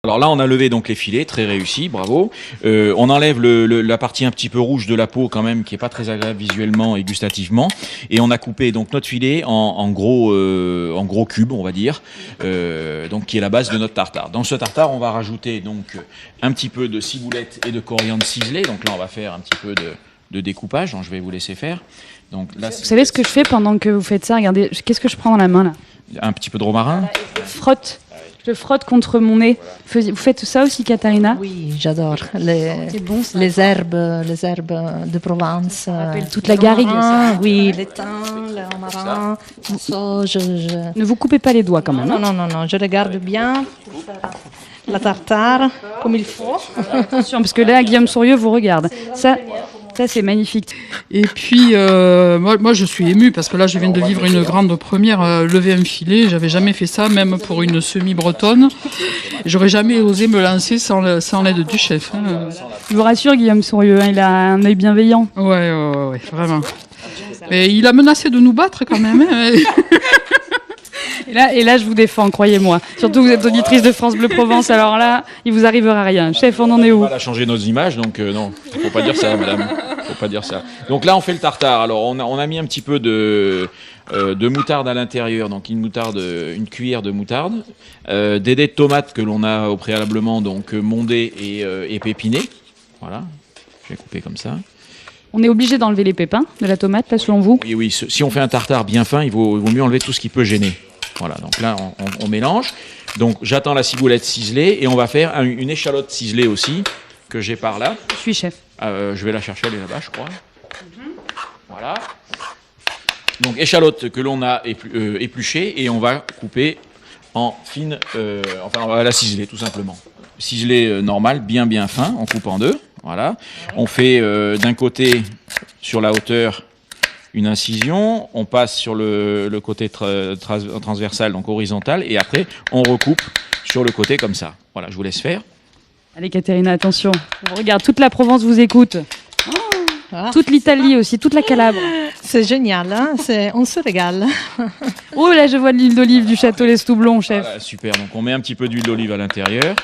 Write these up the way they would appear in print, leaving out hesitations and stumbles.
Alors là, on a levé donc les filets, très réussi, bravo. On enlève la partie un petit peu rouge de la peau quand même, qui est pas très agréable visuellement et gustativement. Et on a coupé donc notre filet en gros cubes, on va dire, donc qui est la base de notre tartare. Dans ce tartare, on va rajouter donc un petit peu de ciboulette et de coriandre ciselée. Donc là, on va faire un petit peu de découpage. Donc je vais vous laisser faire. Donc là, vous savez ce que je fais pendant que vous faites ça? Regardez, qu'est-ce que je prends dans la main là? Un petit peu de romarin. Frotte. Je le frotte contre mon nez. Vous faites ça aussi, Katharina? Oui, j'adore les, bon, les herbes de Provence. Ça rappelle toute la garrigue. Oui, les thym, le romarin, tout ça. Ne vous coupez pas les doigts quand même. Non, je regarde bien pour faire la tartare comme il faut. Attention, parce que là, Guillaume Sourieux vous regarde. Ça c'est magnifique. Et puis, moi, je suis émue parce que là, je viens de vivre une grande première, lever un filet. J'avais jamais fait ça, même pour une semi-bretonne. J'aurais jamais osé me lancer sans l'aide du chef. Hein. Je vous rassure, Guillaume Sourieux, hein, il a un œil bienveillant. Ouais, vraiment. Mais il a menacé de nous battre quand même. Hein. Et là, je vous défends, croyez-moi. Surtout que vous êtes auditrice de France Bleu Provence, alors là, il vous arrivera rien. Chef, on en est où? On va changer nos images, donc non, faut pas dire ça, madame. Faut pas dire ça. Donc là, on fait le tartare. Alors, on a mis un petit peu de moutarde à l'intérieur, donc une cuillère de moutarde, des dés de tomates que l'on a au préalablement donc mondées et pépinées. Voilà, je vais couper comme ça. On est obligé d'enlever les pépins de la tomate, là, selon vous? Oui, si on fait un tartare bien fin, il vaut mieux enlever tout ce qui peut gêner. Voilà, donc là, on mélange. Donc, j'attends la ciboulette ciselée et on va faire une échalote ciselée aussi, que j'ai par là. Je suis chef. Je vais la chercher, elle est là-bas, je crois. Voilà. Donc, échalote que l'on a épluchée et on va couper en fine... on va la ciseler, tout simplement. Ciselée normale, bien fin, on coupe en deux. Voilà. On fait d'un côté, sur la hauteur, une incision, on passe sur le côté transversal, donc horizontal, et après, on recoupe sur le côté comme ça. Voilà, je vous laisse faire. Allez, Katharina, attention. On regarde, toute la Provence vous écoute. Toute l'Italie aussi, toute la Calabre. C'est génial, hein, on se régale. Oh, là, je vois de l'huile d'olive du château Les Stoublons, chef. Voilà, super, donc on met un petit peu d'huile d'olive à l'intérieur.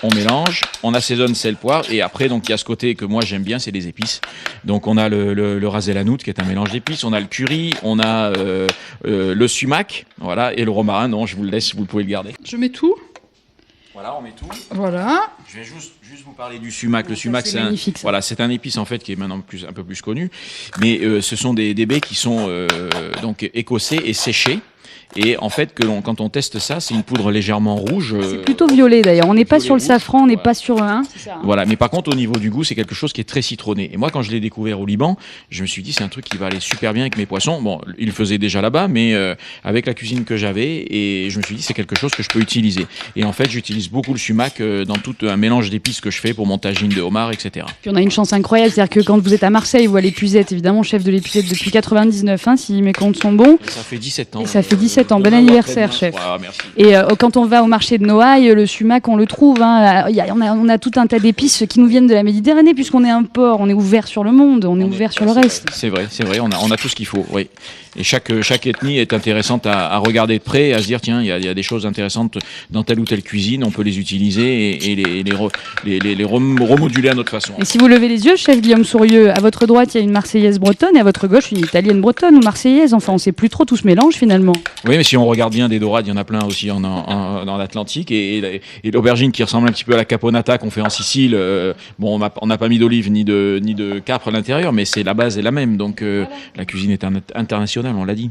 On mélange, on assaisonne sel, poivre, et après, donc il y a ce côté que moi j'aime bien, c'est les épices. Donc on a le ras el hanout qui est un mélange d'épices, on a le curry, on a le sumac, voilà, et le romarin. Non, je vous le laisse, vous pouvez le garder. Je mets tout. Voilà, on met tout. Voilà. Je vais juste vous parler du sumac. Le sumac, c'est un épice en fait qui est maintenant un peu plus connu, mais ce sont des baies qui sont donc écossais et séchés. Et en fait, quand on teste ça, c'est une poudre légèrement rouge. C'est plutôt violet d'ailleurs. On n'est pas sur le safran, on n'est pas sur un. Voilà, mais par contre, au niveau du goût, c'est quelque chose qui est très citronné. Et moi, quand je l'ai découvert au Liban, je me suis dit, c'est un truc qui va aller super bien avec mes poissons. Bon, il le faisait déjà là-bas, mais avec la cuisine que j'avais, et je me suis dit, c'est quelque chose que je peux utiliser. Et en fait, j'utilise beaucoup le sumac dans tout un mélange d'épices que je fais pour mon tagine de homard, etc. Puis on a une chance incroyable, c'est-à-dire que quand vous êtes à Marseille ou à l'Épuisette, évidemment, chef de l'Épuisette depuis 99, hein, si mes comptes sont bons. Et ça fait 17 ans. Et ça fait 17 ans. Bon anniversaire, chef. Ah, merci. Et quand on va au marché de Noailles, le sumac, on le trouve. Hein, on a tout un tas d'épices qui nous viennent de la Méditerranée, puisqu'on est un port, on est ouvert sur le monde, on est ouvert sur le reste. C'est vrai, on a tout ce qu'il faut, oui. Et chaque ethnie est intéressante à regarder de près, à se dire, tiens, il y a des choses intéressantes dans telle ou telle cuisine, on peut les utiliser et les remoduler à notre façon. Et si vous levez les yeux, chef Guillaume Sourieux, à votre droite, il y a une Marseillaise bretonne, et à votre gauche, une italienne bretonne ou marseillaise. Enfin, on ne sait plus trop, tout se mélange finalement. Oui, mais si on regarde bien des dorades, il y en a plein aussi dans l'Atlantique. Et l'aubergine qui ressemble un petit peu à la caponata qu'on fait en Sicile, bon, on n'a pas mis d'olive ni de capre à l'intérieur, mais la base est la même. Donc la cuisine est internationale, on l'a dit.